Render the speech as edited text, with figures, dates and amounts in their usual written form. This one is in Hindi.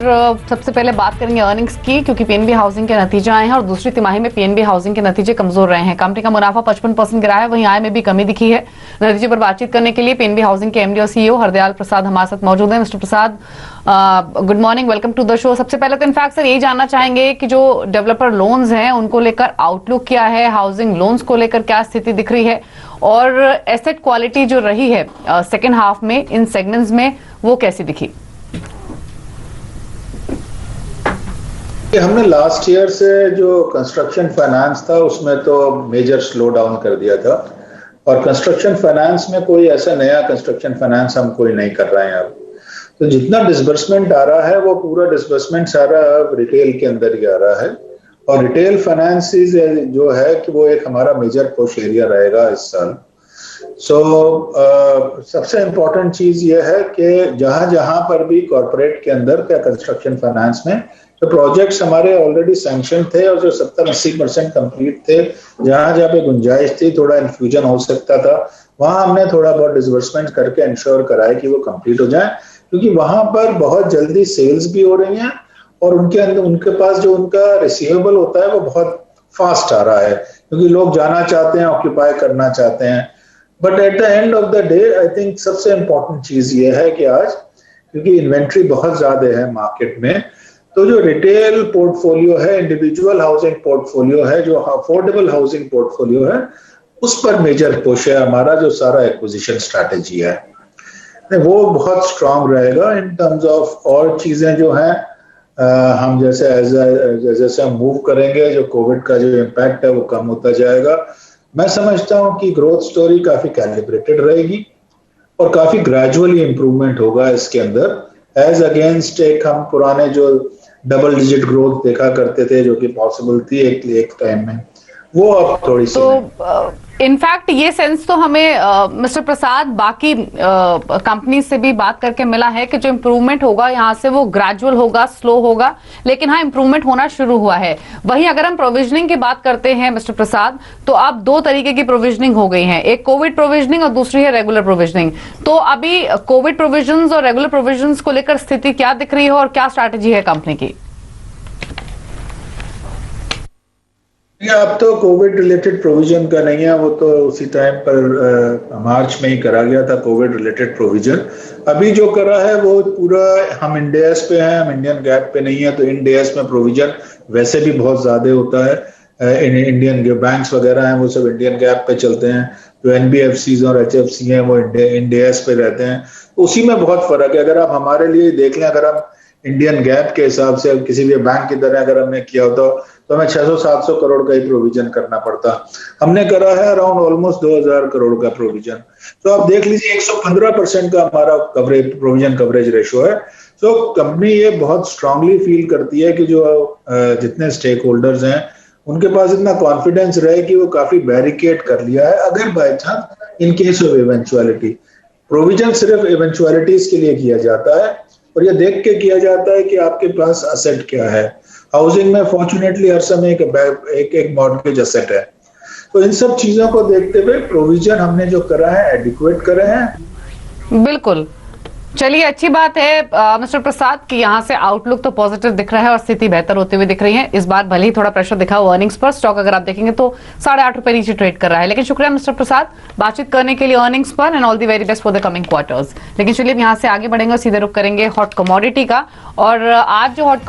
सबसे पहले बात करेंगे अर्निंग्स की, क्योंकि पीएनबी हाउसिंग के नतीजे आए हैं और दूसरी तिमाही में पीएनबी हाउसिंग के नतीजे कमजोर रहे हैं। कंपनी का मुनाफा 55% गिरा है, वहीं आय में भी कमी दिखी है। नतीजे पर बातचीत करने के लिए पीएनबी हाउसिंग के एमडी और सीईओ हरदयाल प्रसाद हमारे साथ मौजूद हैं। Mister Prasad, good morning, welcome to the show. सबसे पहले तो इनफैक्ट सर यही जानना चाहेंगे कि जो डेवलपर लोन्स हैं उनको लेकर आउटलुक क्या है, हाउसिंग लोन्स को लेकर क्या स्थिति दिख रही है और एसेट क्वालिटी जो रही है सेकेंड हाफ में इन सेगमेंट्स में वो कैसी दिखी? हमने लास्ट ईयर से जो कंस्ट्रक्शन फाइनेंस था उसमें तो मेजर स्लो डाउन कर दिया था और कंस्ट्रक्शन फाइनेंस में कोई ऐसा नया कंस्ट्रक्शन फाइनेंस हम कोई नहीं कर रहे हैं अब। तो जितना डिसबर्समेंट आ रहा है वो पूरा डिसबर्समेंट सारा अब रिटेल के अंदर ही आ रहा है और रिटेल फाइनेंस जो है कि वो एक हमारा मेजर पुश एरिया रहेगा इस साल। सबसे इम्पोर्टेंट चीज ये है कि जहां जहां पर भी कॉर्पोरेट के अंदर क्या कंस्ट्रक्शन फाइनेंस में तो प्रोजेक्ट्स हमारे ऑलरेडी सैंक्शन थे और जो 70-80% कंप्लीट थे, जहां जहां पे गुंजाइश थी थोड़ा इन्फ्यूजन हो सकता था, वहां हमने थोड़ा बहुत डिसबर्समेंट करके इंश्योर कराया कि वो कंप्लीट हो जाए, क्योंकि वहां पर बहुत जल्दी सेल्स भी हो रही हैं और उनके अंदर उनके पास जो उनका रिसीवेबल होता है वो बहुत फास्ट आ रहा है, क्योंकि लोग जाना चाहते हैं, ऑक्यूपाई करना चाहते हैं। But at the end of the day I think सबसे इंपॉर्टेंट चीज ये है कि आज क्योंकि इन्वेंट्री बहुत ज्यादा है मार्केट में, तो जो रिटेल पोर्टफोलियो है, इंडिविजुअल हाउसिंग पोर्टफोलियो है, जो अफोर्डेबल हाउसिंग पोर्टफोलियो है, उस पर मेजर पुश है हमारा। जो सारा एक्विजिशन स्ट्रैटेजी है वो बहुत स्ट्रांग रहेगा इन टर्म्स ऑफ और चीजें जो हैं हम जैसे हम मूव करेंगे, जो कोविड का जो इम्पैक्ट है वो कम होता जाएगा। मैं समझता हूं कि ग्रोथ स्टोरी काफी कैलिब्रेटेड रहेगी और काफी ग्रेजुअली इंप्रूवमेंट होगा इसके अंदर एज अगेंस्ट एक हम पुराने जो डबल डिजिट ग्रोथ देखा करते थे जो कि पॉसिबल थी एक टाइम में, वो अब थोड़ी सी तो इनफैक्ट ये सेंस तो हमें मिस्टर प्रसाद बाकी कंपनी से भी बात करके मिला है कि जो इम्प्रूवमेंट होगा यहाँ से वो ग्रेजुअल होगा, स्लो होगा, लेकिन हाँ इम्प्रूवमेंट होना शुरू हुआ है। वहीं अगर हम प्रोविजनिंग की बात करते हैं मिस्टर प्रसाद, तो अब दो तरीके की प्रोविजनिंग हो गई है, एक कोविड प्रोविजनिंग और दूसरी है रेगुलर प्रोविजनिंग। तो अभी कोविड प्रोविजन और रेगुलर प्रोविजन को लेकर स्थिति क्या दिख रही है और क्या स्ट्रैटेजी है कंपनी की? अब तो कोविड रिलेटेड प्रोविजन का नहीं है, वो तो उसी टाइम पर मार्च में ही करा गया था कोविड रिलेटेड प्रोविजन। अभी जो करा है वो पूरा हम इंड एस पे हैं, हम इंडियन गैप पे नहीं है, तो इंड एस में प्रोविजन वैसे भी बहुत ज्यादा होता है। इंडियन जो बैंक्स वगैरह हैं वो सब इंडियन गैप पे चलते हैं, जो एनबीएफसी और एचएफसी हैं वो इंड एस पे रहते हैं, उसी में बहुत फर्क है। अगर आप हमारे लिए देख लें, अगर हम इंडियन गैप के हिसाब से किसी भी बैंक की तरह अगर हमने किया होता तो हमें 600-700 करोड़ का ही प्रोविजन करना पड़ता। हमने करा है अराउंड ऑलमोस्ट 2000 करोड़ का प्रोविजन। तो आप देख लीजिए 115% का हमारा कवरेज प्रोविजन कवरेज रेशो है। तो कंपनी ये बहुत स्ट्रांगली फील करती है कि जो जितने स्टेक होल्डर्स हैं उनके पास इतना कॉन्फिडेंस रहे कि वो काफी बैरिकेड कर लिया है अगर by chance in case of eventuality. Provision सिर्फ इवेंचुअलिटीज के लिए किया जाता है और ये देख के किया जाता है कि आपके पास असेट क्या है। हाउसिंग में फॉर्चुनेटली हर समय एक मॉर्गेज असेट है। तो इन सब चीजों को देखते हुए प्रोविजन हमने जो करा है एडिक्वेट करे हैं। बिल्कुल, चलिए अच्छी बात है मिस्टर प्रसाद कि यहाँ से आउटलुक तो पॉजिटिव दिख रहा है और स्थिति बेहतर होती हुई दिख रही है। इस बार भले ही थोड़ा प्रेशर दिखा हो अर्निंग्स पर, स्टॉक अगर आप देखेंगे तो 8.5 रुपए नीचे ट्रेड कर रहा है, लेकिन शुक्रिया मिस्टर प्रसाद बातचीत करने के लिए अर्निंग्स पर and all the very best for the coming quarters. लेकिन चलिए यहाँ से आगे बढ़ेंगे और सीधे रुक करेंगे हॉट कमोडिटी का। और आज जो हॉट